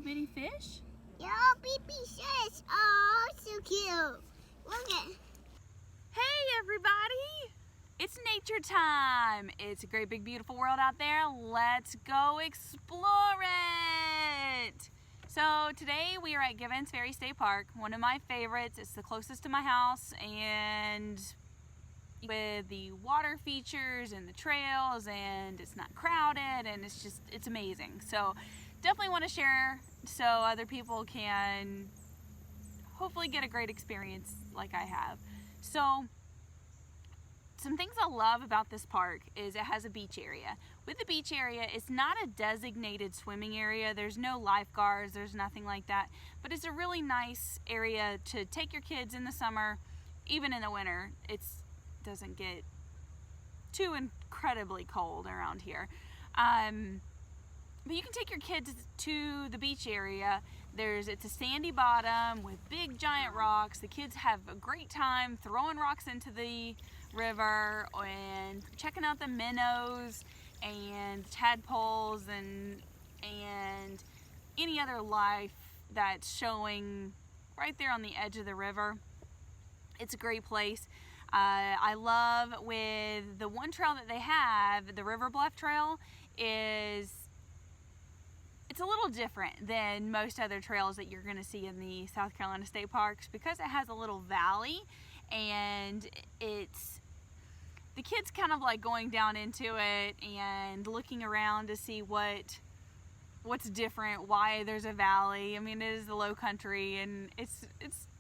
bitty fish? Little baby fish. Oh, so cute. Look at. Hey everybody! It's nature time! It's a great big beautiful world out there. Let's go explore it! So today we are at Givhans Ferry State Park, one of my favorites. It's the closest to my house, and with the water features and the trails, and it's not crowded, and it's amazing. So definitely want to share so other people can hopefully get a great experience like I have. So some things I love about this park is it has a beach area. With the beach area, it's not a designated swimming area. There's no lifeguards, there's nothing like that, but it's a really nice area to take your kids in the summer. Even in the winter, it doesn't get too incredibly cold around here. But you can take your kids to the beach area. It's a sandy bottom with big giant rocks. The kids have a great time throwing rocks into the river and checking out the minnows and tadpoles and any other life that's showing right there on the edge of the river. It's a great place. I love with the one trail that they have, the River Bluff Trail, it's a little different than most other trails that you're going to see in the South Carolina state parks because it has a little valley, and the kids kind of like going down into it and looking around to see what's different, why there's a valley. I mean, it is the low country, and it's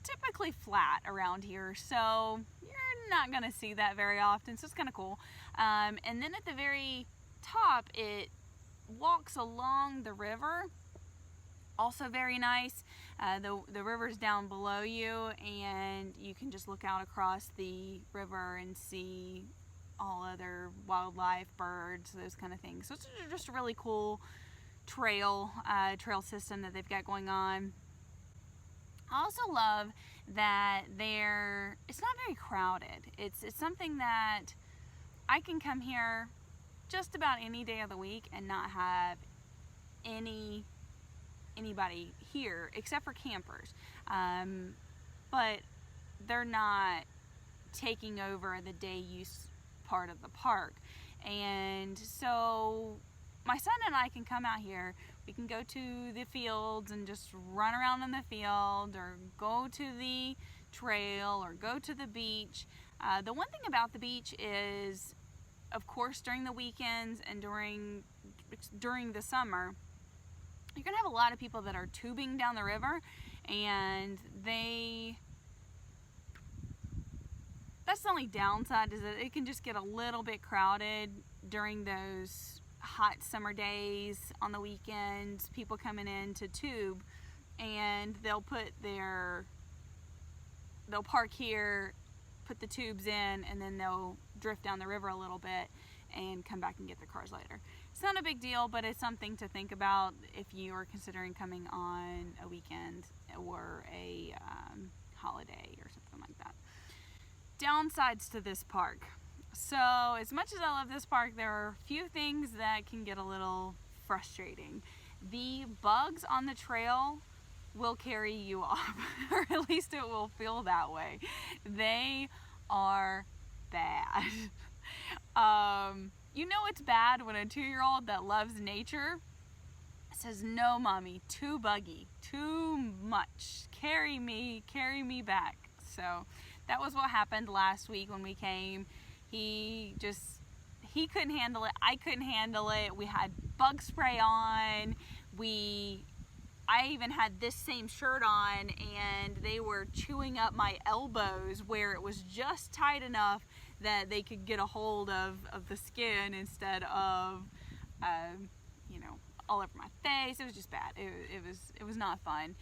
typically flat around here, so you're not going to see that very often, so it's kind of cool. And then at the very top, it walks along the river, also very nice. The river's down below you, and you can just look out across the river and see all other wildlife, birds, those kind of things. So it's just a really cool trail system that they've got going on. I also love that it's not very crowded. It's something that I can come here just about any day of the week and not have anybody here except for campers. But they're not taking over the day use part of the park. And so my son and I can come out here. We can go to the fields and just run around in the field, or go to the trail, or go to the beach. The one thing about the beach is, of course, during the weekends and during the summer, you're gonna have a lot of people that are tubing down the river, and that's the only downside, is that it can just get a little bit crowded during those hot summer days on the weekends. People coming in to tube, and they'll park here, put the tubes in, and then they'll drift down the river a little bit and come back and get their cars later. It's not a big deal, but it's something to think about if you are considering coming on a weekend or a holiday or something like that. Downsides to this park. So as much as I love this park, there are a few things that can get a little frustrating. The bugs on the trail will carry you off, or at least it will feel that way. They are bad. You know it's bad when a 2-year-old that loves nature says, "No, mommy, too buggy, too much. Carry me back." So that was what happened last week when we came. He couldn't handle it. I couldn't handle it. We had bug spray on. I even had this same shirt on, and they were chewing up my elbows where it was just tight enough that they could get a hold of the skin instead of, all over my face. It was just bad. It was not fun.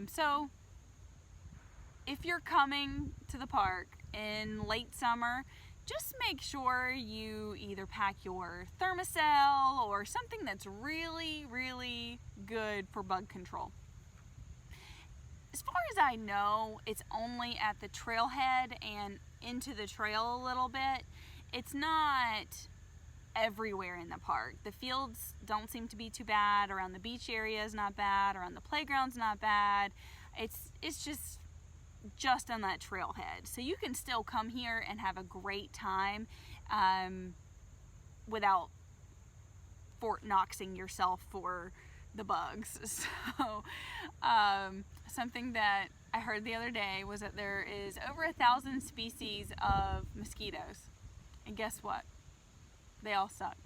So if you're coming to the park in late summer, just make sure you either pack your Thermacell or something that's really, really good for bug control. As far as I know, it's only at the trailhead and into the trail a little bit. It's not everywhere in the park. The fields don't seem to be too bad. Around the beach area is not bad. Around the playground's not bad. It's just on that trailhead. So you can still come here and have a great time without Fort Knoxing yourself for the bugs. So something that I heard the other day was that there is over 1,000 species of mosquitoes. And guess what? They all suck.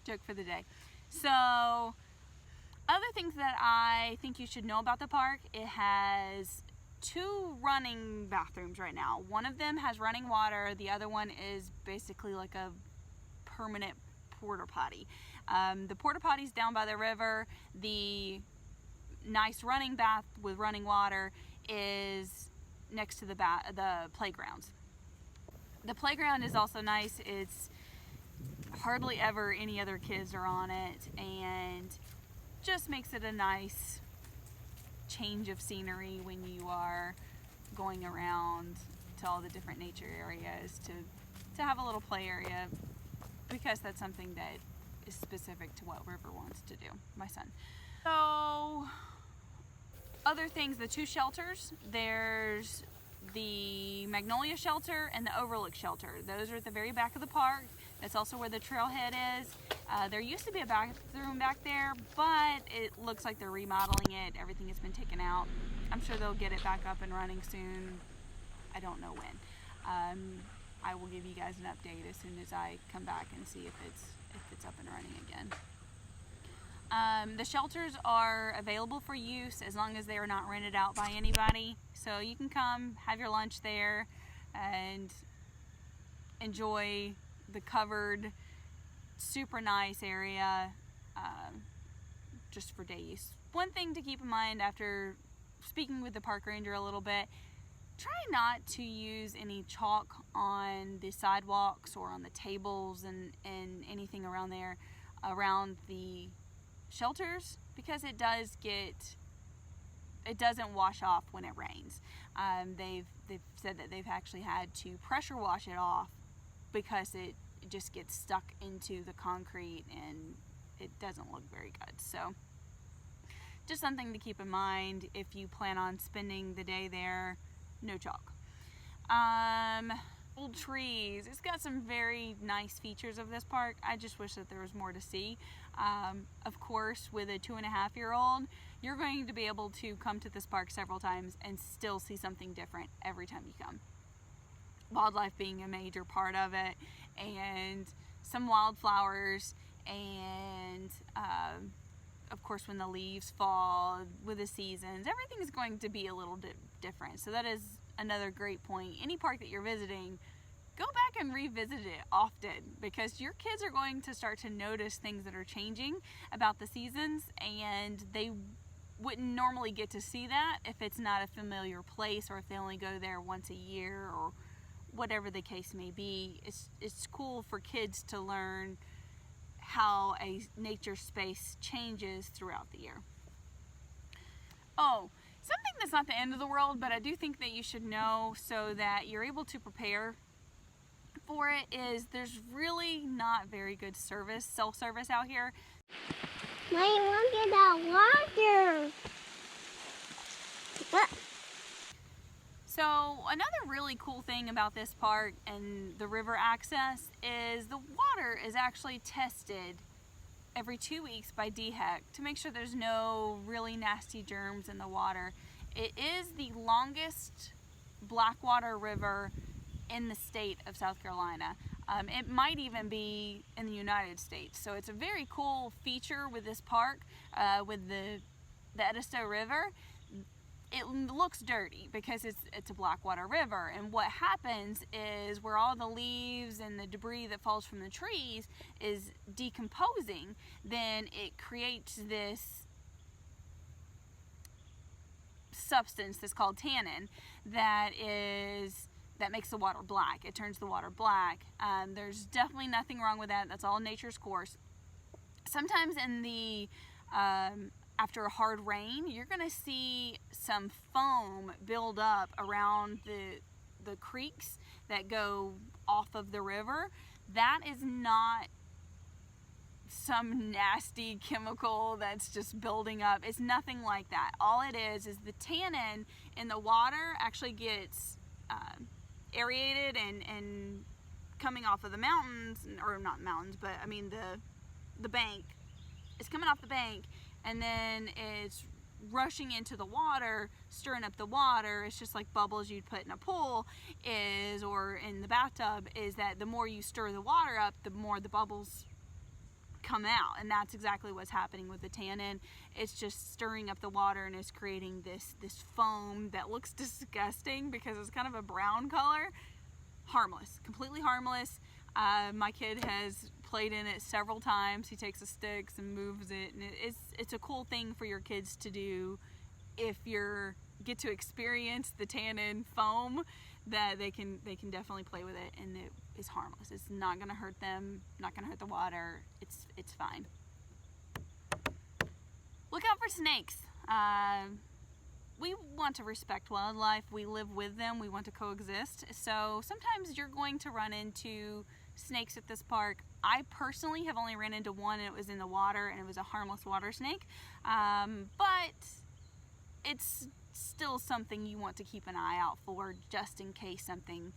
Joke for the day. So, other things that I think you should know about the park, it has 2 running bathrooms right now. One of them has running water. The other one is basically like a permanent porta potty. The porta potty's down by the river. The nice running bath with running water is next to the playgrounds. The playground is also nice. It's hardly ever any other kids are on it, and just makes it a nice change of scenery when you are going around to all the different nature areas to have a little play area, because that's something that is specific to what River wants to do, my son. So other things, the 2 shelters, there's the Magnolia shelter and the Overlook shelter. Those are at the very back of the park. That's also where the trailhead is. There used to be a bathroom back there, but it looks like they're remodeling it. Everything has been taken out. I'm sure they'll get it back up and running soon. I don't know when. I will give you guys an update as soon as I come back and see if it's up and running again. The shelters are available for use as long as they are not rented out by anybody. So you can come, have your lunch there, and enjoy the covered, super nice area just for day use. One thing to keep in mind after speaking with the park ranger a little bit, try not to use any chalk on the sidewalks or on the tables and anything around there, around the shelters, because it doesn't wash off when it rains. They've said that they've actually had to pressure wash it off because it just gets stuck into the concrete and it doesn't look very good. So just something to keep in mind if you plan on spending the day there. No chalk. Old trees. It's got some very nice features of this park. I just wish that there was more to see. Of course, with a 2.5-year-old, you're going to be able to come to this park several times and still see something different every time you come. Wildlife being a major part of it, and some wildflowers, and of course when the leaves fall with the seasons, everything is going to be a little bit different. So that is another great point. Any park that you're visiting, go back and revisit it often, because your kids are going to start to notice things that are changing about the seasons, and they wouldn't normally get to see that if it's not a familiar place, or if they only go there once a year, or whatever the case may be. It's cool for kids to learn how a nature space changes throughout the year. Oh, something that's not the end of the world, but I do think that you should know so that you're able to prepare for it, is there's really not very good self-service out here. Mommy, look at that water. What? So another really cool thing about this park and the river access is the water is actually tested every 2 weeks by DHEC to make sure there's no really nasty germs in the water. It is the longest blackwater river in the state of South Carolina. It might even be in the United States. So it's a very cool feature with this park, with the Edisto River. It looks dirty because it's a blackwater river, and what happens is where all the leaves and the debris that falls from the trees is decomposing, then it creates this substance that's called tannin that makes the water black. It turns the water black. There's definitely nothing wrong with that. That's all nature's course. Sometimes in the after a hard rain, you're going to see some foam build up around the creeks that go off of the river, that is not some nasty chemical that's just building up. It's nothing like that. All it is the tannin in the water actually gets aerated and coming off of the mountains, or not mountains, but I mean the bank. It's coming off the bank, and then it's rushing into the water, stirring up the water. It's just like bubbles you'd put in a pool or in the bathtub, is that the more you stir the water up, the more the bubbles come out. And that's exactly what's happening with the tannin. It's just stirring up the water and it's creating this foam that looks disgusting because it's kind of a brown color. Harmless, completely harmless. My kid has played in it several times. He takes the sticks and moves it, and it's a cool thing for your kids to do if you get to experience the tannin foam. That they can definitely play with it, and it is harmless. It's not going to hurt them, not going to hurt the water. It's fine. Look out for snakes. We want to respect wildlife. We live with them. We want to coexist. So sometimes you're going to run into snakes at this park. I personally have only ran into one, and it was in the water, and it was a harmless water snake. But it's still something you want to keep an eye out for, just in case something.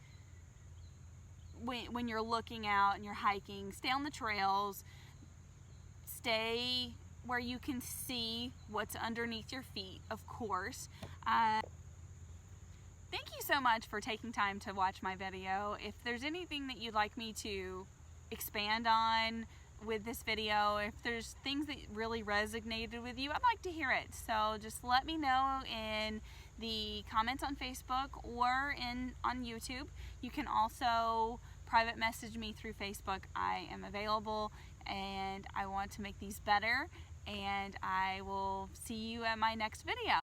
When you're looking out and you're hiking, stay on the trails. Stay where you can see what's underneath your feet, of course. Thank you so much for taking time to watch my video. If there's anything that you'd like me to expand on with this video, if there's things that really resonated with you, I'd like to hear it. So just let me know in the comments on Facebook or on YouTube. You can also private message me through Facebook. I am available, and I want to make these better, and I will see you at my next video.